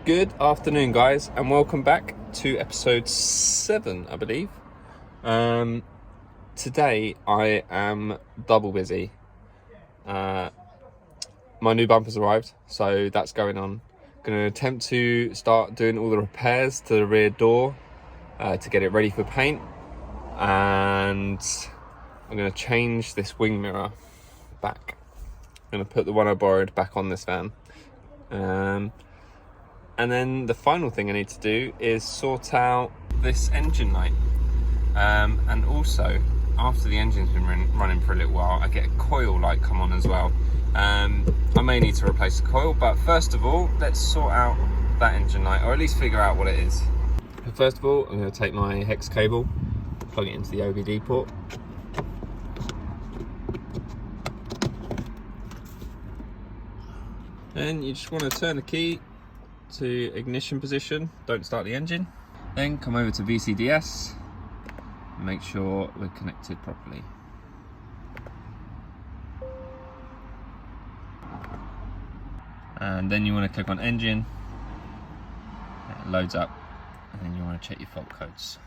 Good afternoon, guys, and welcome back to episode 7, I believe. Today I am double busy. My new bumper's arrived, so that's going on. Going to attempt to start doing all the repairs to the rear door to get it ready for paint, and I'm going to change this wing mirror back. I'm going to put the one I borrowed back on this van. And then the final thing I need to do is sort out this engine light. And also, after the engine's been running for a little while, I get a coil light come on as well. I may need to replace the coil, but first of all, let's sort out that engine light, or at least figure out what it is. First of all, I'm going to take my hex cable, plug it into the OBD port. Then you just want to turn the key to ignition position, don't start the engine. Then come over to VCDS, make sure we're connected properly. And then you want to click on engine, it loads up, and then you want to check your fault codes.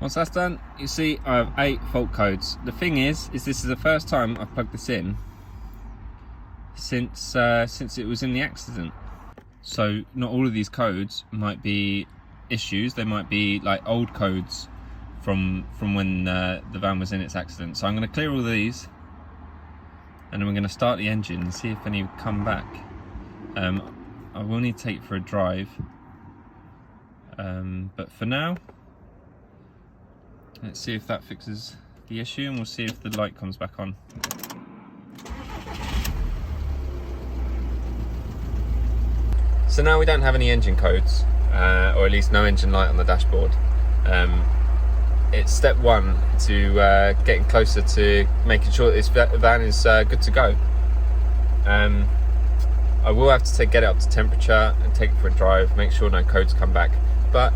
Once that's done, you see I have 8 fault codes. The thing is this is the first time I've plugged this in since it was in the accident. So not all of these codes might be issues, they might be like old codes from when the van was in its accident. So I'm going to clear all of these, and then we're going to start the engine and see if any come back. I will need to take it for a drive, but for now, let's see if that fixes the issue, and we'll see if the light comes back on. So now we don't have any engine codes, or at least no engine light on the dashboard. It's step 1 to getting closer to making sure that this van is good to go. I will have to get it up to temperature and take it for a drive, make sure no codes come back. But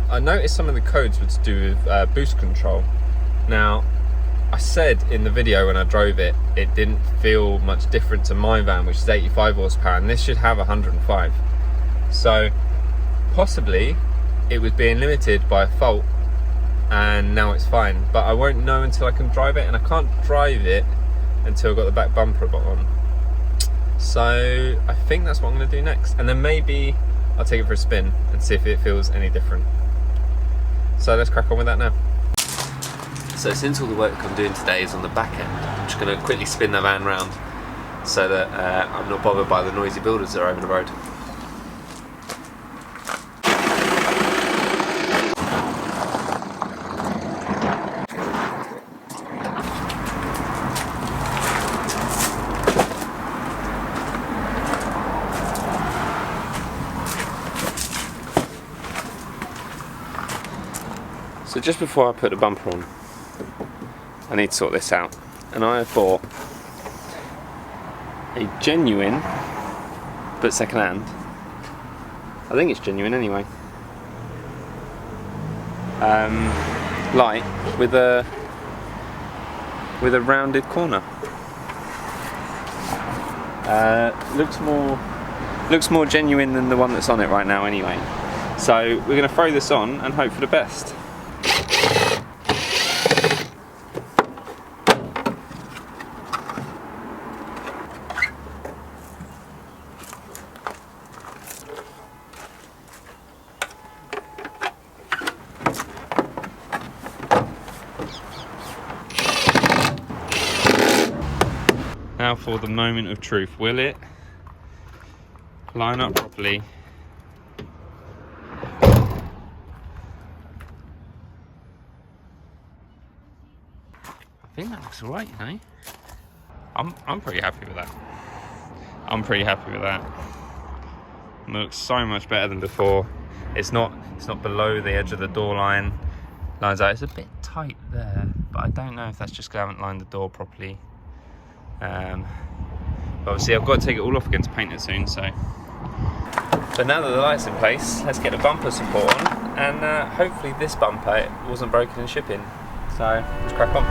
I noticed some of the codes were to do with boost control. Now, I said in the video when I drove it, it didn't feel much different to my van, which is 85 horsepower, and this should have 105. So possibly it was being limited by a fault and now it's fine, but I won't know until I can drive it, and I can't drive it until I've got the back bumper on. So I think that's what I'm going to do next, and then maybe I'll take it for a spin and see if it feels any different. So let's crack on with that now. So since all the work I'm doing today is on the back end, I'm just going to quickly spin the van round so that I'm not bothered by the noisy builders that are over the road. So just before I put the bumper on, I need to sort this out, and I have bought a genuine, but second-hand, I think it's genuine anyway, light with a rounded corner. Looks more genuine than the one that's on it right now anyway. So we're going to throw this on and hope for the best. Now for the moment of truth. Will it line up properly? I think that looks alright, you know. I'm pretty happy with that. It looks so much better than before. It's not below the edge of the door line. Lines out. It's a bit tight there, but I don't know if that's just because I haven't lined the door properly. But obviously I've got to take it all off again to paint it soon, so now that the light's in place, let's get the bumper support on, and hopefully this bumper wasn't broken in shipping. So let's crack on.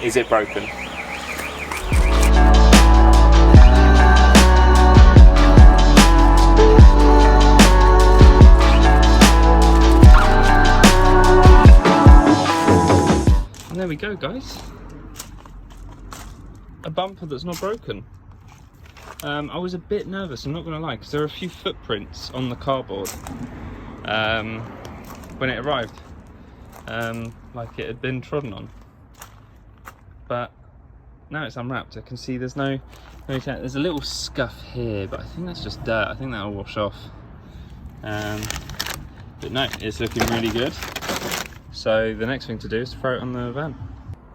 is it broken? And there we go, guys. A bumper that's not broken. I was a bit nervous, I'm not going to lie, because there are a few footprints on the cardboard when it arrived, like it had been trodden on. But now it's unwrapped, I can see there's there's a little scuff here, but I think that's just dirt. I think that'll wash off. But no, it's looking really good. So the next thing to do is to throw it on the van.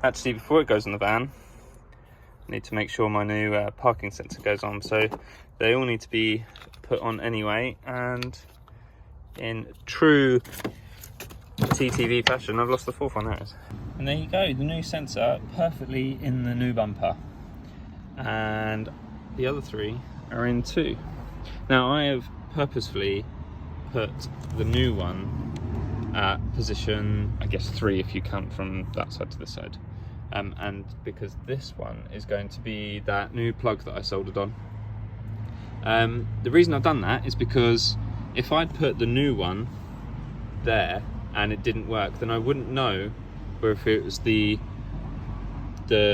Actually, before it goes on the van, I need to make sure my new parking sensor goes on. So they all need to be put on anyway, and in true TTV fashion, I've lost the fourth one. There it is. And there you go, the new sensor perfectly in the new bumper, and the other three are in too. Now I have purposefully put the new one at position, I guess 3 if you count from that side to this side. And because this one is going to be that new plug that I soldered on. The reason I've done that is because if I'd put the new one there and it didn't work, then I wouldn't know whether it was the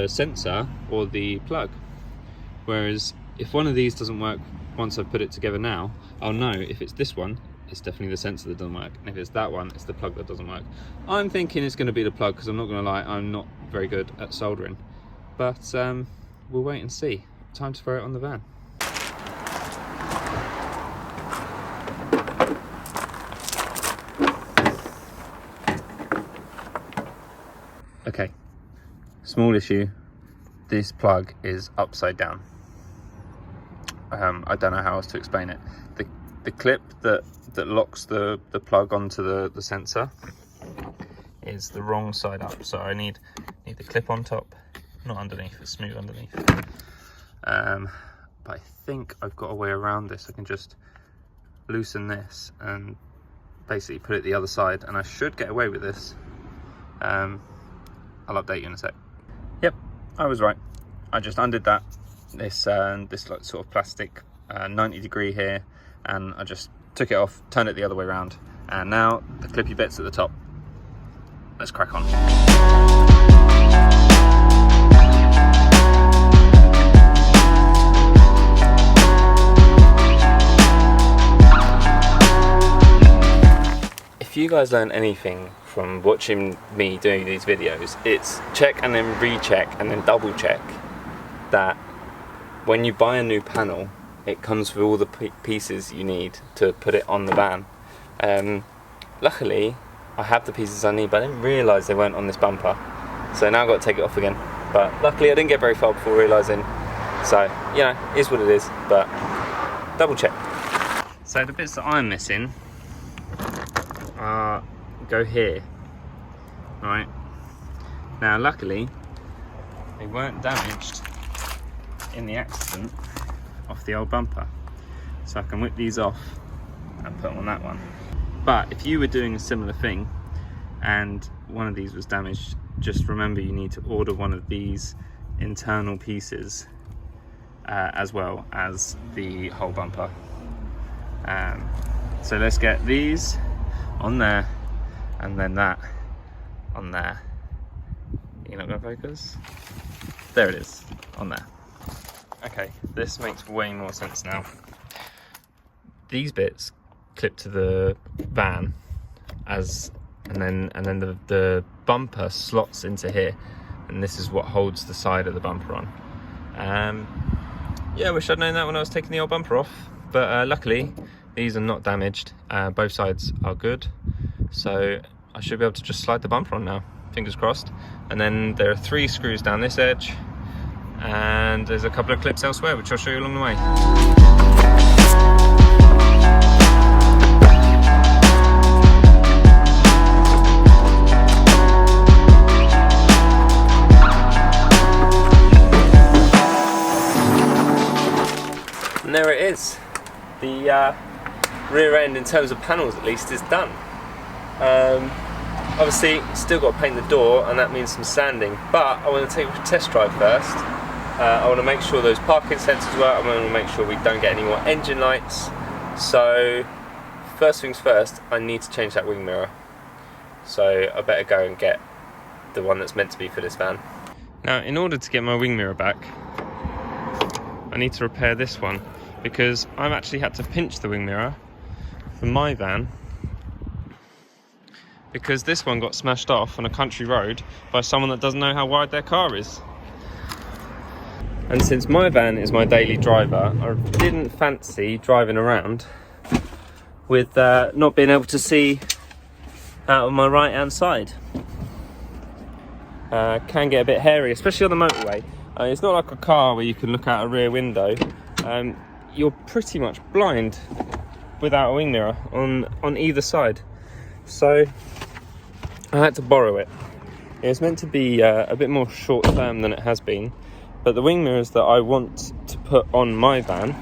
sensor or the plug. Whereas if one of these doesn't work once I've put it together now, I'll know if it's this one, it's definitely the sensor that doesn't work, and if it's that one, it's the plug that doesn't work. I'm thinking it's going to be the plug, because I'm not going to lie, I'm not very good at soldering, but we'll wait and see. Time to throw it on the van. Okay, small issue, this plug is upside down. I don't know how else to explain it. The clip that locks the plug onto the sensor is the wrong side up, so I need the clip on top, not underneath. It's smooth underneath. But I think I've got a way around this. I can just loosen this and basically put it the other side, and I should get away with this. I'll update you in a sec. Yep, I was right. I just undid that. This like sort of plastic 90-degree here, and I just took it off, turned it the other way around, and now the clippy bit's at the top. Let's crack on. If you guys learn anything from watching me doing these videos, it's check and then recheck and then double check that when you buy a new panel, it comes with all the pieces you need to put it on the van. Luckily, I have the pieces I need, but I didn't realise they weren't on this bumper. So now I've got to take it off again. But luckily I didn't get very far before realising. So, you know, it is what it is, but double check. So the bits that I'm missing go here. Right. Now luckily, they weren't damaged in the accident off the old bumper, so I can whip these off and put them on that one. But if you were doing a similar thing and one of these was damaged, just remember you need to order one of these internal pieces as well as the whole bumper. So let's get these on there and then that on there. You're not going to focus? There it is, on there. Okay, this makes way more sense now. These bits clip to the van and then the bumper slots into here, and this is what holds the side of the bumper on. Yeah, I wish I'd known that when I was taking the old bumper off, but luckily these are not damaged. Both sides are good, so I should be able to just slide the bumper on now, fingers crossed. And then there are 3 screws down this edge, and there's a couple of clips elsewhere, which I'll show you along the way. And there it is. The rear end, in terms of panels at least, is done. obviously still got to paint the door, and that means some sanding, but I want to take it for a test drive first. I want to make sure those parking sensors work. I want to make sure we don't get any more engine lights. So first things first, I need to change that wing mirror. So I better go and get the one that's meant to be for this van. Now, in order to get my wing mirror back, I need to repair this one, because I've actually had to pinch the wing mirror for my van because this one got smashed off on a country road by someone that doesn't know how wide their car is. And since my van is my daily driver, I didn't fancy driving around with not being able to see out of my right hand side. Can get a bit hairy, especially on the motorway. It's not like a car where you can look out a rear window. You're pretty much blind without a wing mirror on either side. So I had to borrow it. It's meant to be a bit more short term than it has been, but the wing mirrors that I want to put on my van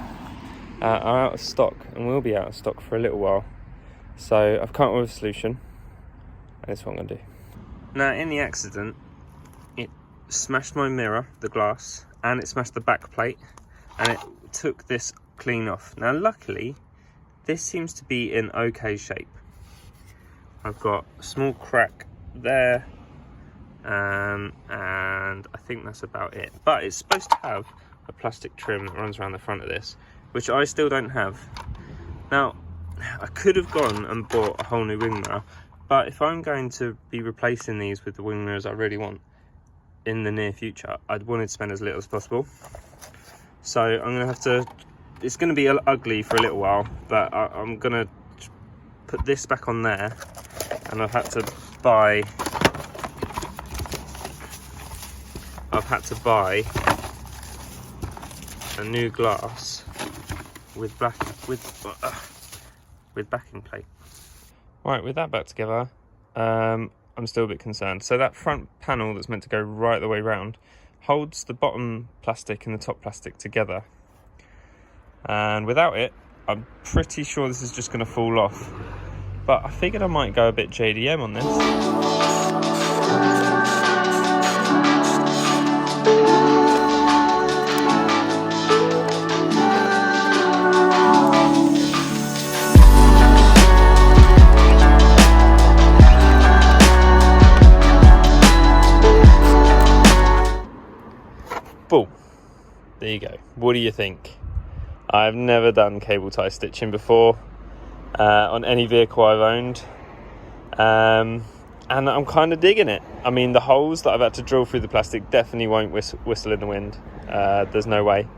are out of stock, and will be out of stock for a little while. So I've come up with a solution, and this is what I'm going to do. Now, in the accident, it smashed my mirror, the glass, and it smashed the back plate, and it took this clean off. Now, luckily, this seems to be in okay shape. I've got a small crack there, and I think that's about it. But it's supposed to have a plastic trim that runs around the front of this, which I still don't have. Now, I could have gone and bought a whole new wing mirror, but if I'm going to be replacing these with the wing mirrors I really want in the near future, I'd wanted to spend as little as possible. So I'm going to have to, it's going to be ugly for a little while, but I'm going to put this back on there, and I've had to buy a new glass with backing plate. Right, with that back together, I'm still a bit concerned. So that front panel that's meant to go right the way round holds the bottom plastic and the top plastic together, and without it, I'm pretty sure this is just going to fall off. But I figured I might go a bit JDM on this. Boom. There you go. What do you think? I've never done cable tie stitching before on any vehicle I've owned, and I'm kind of digging it. I mean, the holes that I've had to drill through the plastic definitely won't whistle in the wind. There's no way.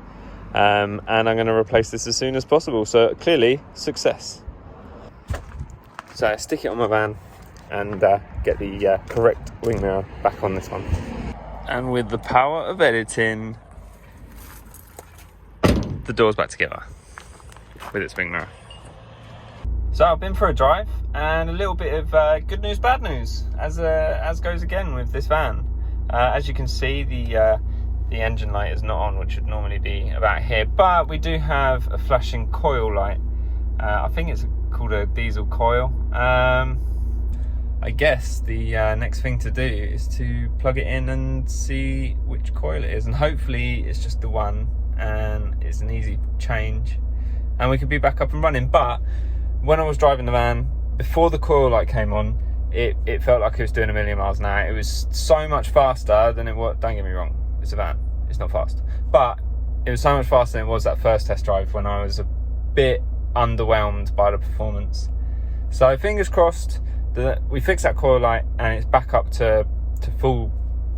And I'm going to replace this as soon as possible. So clearly, success. So I stick it on my van and get the correct wing mirror back on this one. And with the power of editing, the door's back together with its wing mirror. So I've been for a drive, and a little bit of good news, bad news, as goes again with this van. As you can see, the engine light is not on, which would normally be about here, but we do have a flashing coil light. I think it's called a diesel coil. I guess the next thing to do is to plug it in and see which coil it is, and hopefully it's just the one and it's an easy change and we could be back up and running. But when I was driving the van, before the coil light came on, it felt like it was doing 1,000,000 miles an hour. It was so much faster than it was. Don't get me wrong, it's a van, it's not fast, but it was so much faster than it was that first test drive when I was a bit underwhelmed by the performance. So fingers crossed that we fix that coil light and it's back up to full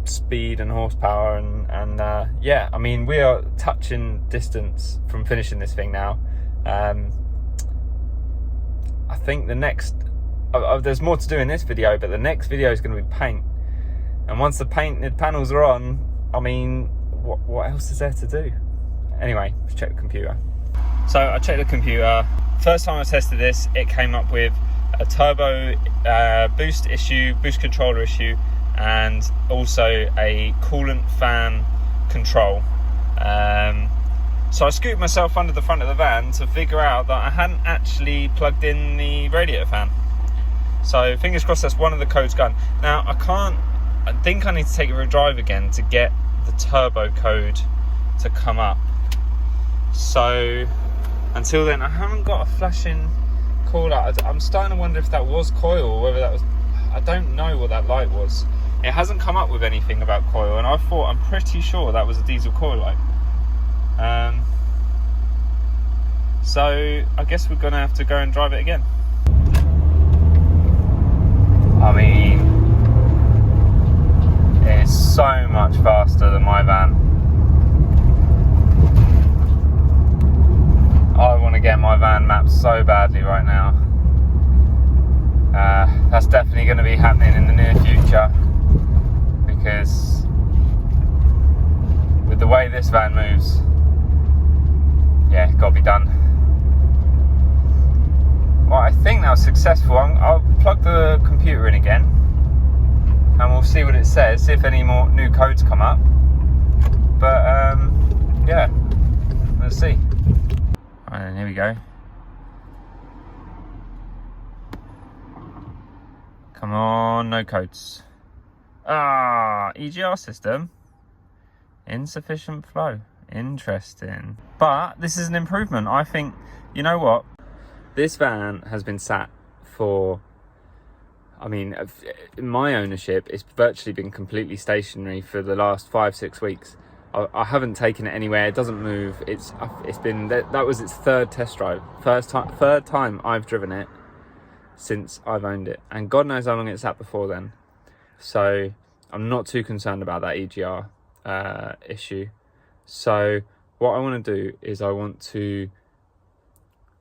speed and horsepower, and yeah, I mean, we are touching distance from finishing this thing now. I think the next there's more to do in this video, but the next video is going to be paint, and once the painted panels are on, I mean, what else is there to do? Anyway, let's check the computer. So I checked the computer. First time I tested this, it came up with a turbo boost issue, boost controller issue, and also a coolant fan control. So I scooped myself under the front of the van to figure out that I hadn't actually plugged in the radiator fan. So fingers crossed that's one of the codes gone. Now I think I need to take it for a drive again to get the turbo code to come up. So until then, I haven't got a flashing call out. I'm starting to wonder if that was coil or whether that was, I don't know what that light was. It hasn't come up with anything about coil, and I'm pretty sure that was a diesel coil light. So I guess we're gonna have to go and drive it again. I mean, it's so much faster than my van. I want to get my van mapped so badly right now. That's definitely going to be happening in the near future, because with the way this van moves, yeah, it's got to be done. Well, I think that was successful. I'll plug the computer in again and we'll see what it says, see if any more new codes come up. But yeah, let's see. Alright, then here we go. Come on, no codes. EGR system. Insufficient flow. Interesting. But this is an improvement. I think, you know what? This van has been sat for, I mean, in my ownership, it's virtually been completely stationary for the last 5-6 weeks. I haven't taken it anywhere. It doesn't move. It's been, that was its third test drive. Third time I've driven it since I've owned it, and God knows how long it's sat before then. So I'm not too concerned about that EGR issue. So what I want to do is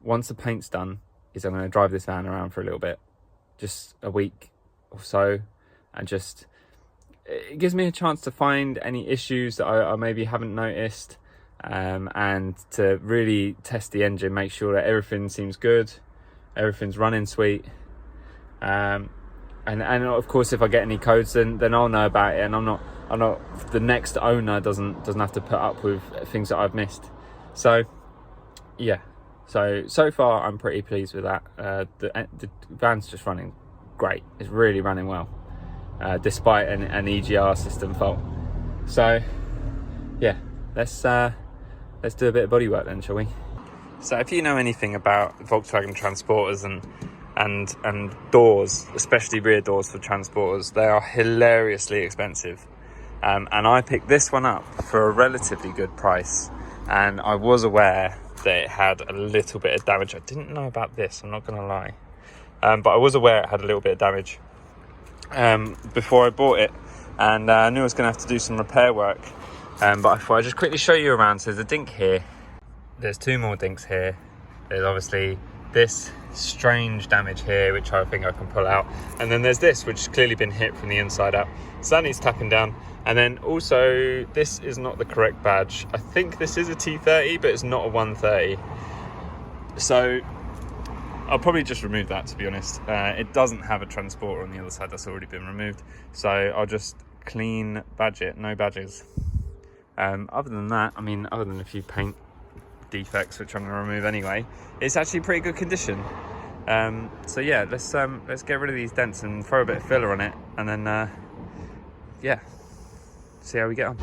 once the paint's done, is I'm going to drive this van around for a little bit, just a week or so, and just, it gives me a chance to find any issues that I maybe haven't noticed, and to really test the engine, make sure that everything seems good, everything's running sweet, and of course if I get any codes, then I'll know about it, and I'm not the next owner doesn't have to put up with things that I've missed. So yeah, so far I'm pretty pleased with that. The van's just running great. It's really running well, despite an EGR system fault. So yeah, let's do a bit of body work then, shall we? So if you know anything about Volkswagen transporters and doors, especially rear doors for transporters, they are hilariously expensive. And I picked this one up for a relatively good price, and I was aware that it had a little bit of damage. I didn't know about this, I'm not gonna lie, but I was aware it had a little bit of damage before I bought it, and I knew I was gonna have to do some repair work, but I thought I'd just quickly show you around. So there's a dink here, there's 2 more dinks here, there's obviously this strange damage here which I think I can pull out, and then there's this which has clearly been hit from the inside out, so that needs tapping down. And then also, this is not the correct badge. I think this is a T30, but it's not a 130. So I'll probably just remove that, to be honest. It doesn't have a transporter on the other side, that's already been removed. So I'll just clean badge it, no badges. Other than that, I mean, other than a few paint defects, which I'm gonna remove anyway, it's actually pretty good condition. So yeah, let's get rid of these dents and throw a bit of filler on it, and then yeah, see how we get on.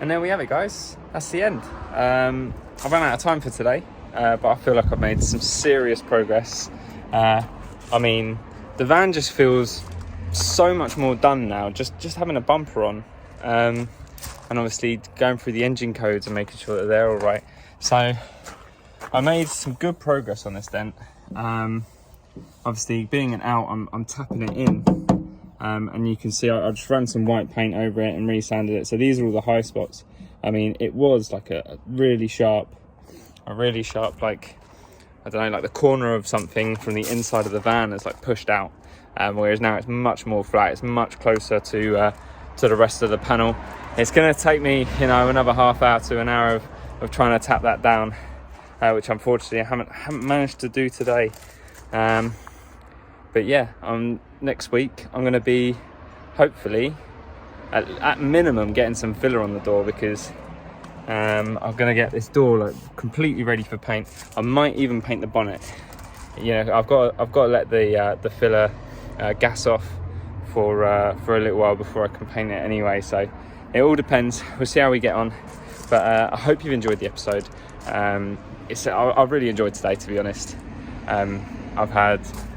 And there we have it, guys. That's the end. I ran out of time for today, but I feel like I've made some serious progress. I mean, the van just feels so much more done now, just having a bumper on, and obviously going through the engine codes and making sure that they're all right. So I made some good progress on this dent. Obviously being an out, I'm tapping it in, and you can see I just ran some white paint over it and re-sanded it. So these are all the high spots. I mean, it was like a really sharp, like, I don't know, like the corner of something from the inside of the van is like pushed out, whereas now it's much more flat. It's much closer to the rest of the panel. It's going to take me, you know, another half hour to an hour of trying to tap that down, which unfortunately I haven't managed to do today. But yeah, next week I'm going to be hopefully at minimum getting some filler on the door, because I'm going to get this door like completely ready for paint. I might even paint the bonnet. You know, I've got to let the filler gas off for a little while before I can paint it anyway. So it all depends. We'll see how we get on. But I hope you've enjoyed the episode. I've really enjoyed today, to be honest.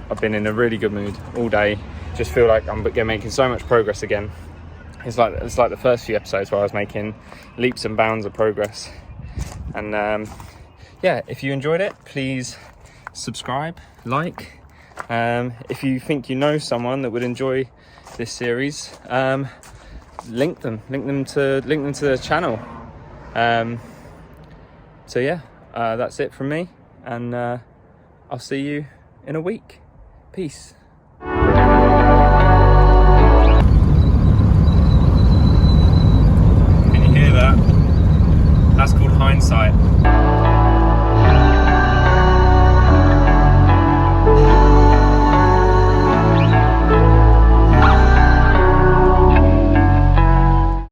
I've been in a really good mood all day. Just feel like I'm making so much progress again. It's like the first few episodes where I was making leaps and bounds of progress. And yeah, if you enjoyed it, please subscribe, like. If you think you know someone that would enjoy this series, link them to the channel. So yeah, that's it from me, and I'll see you in a week. Peace. Can you hear that? That's called hindsight.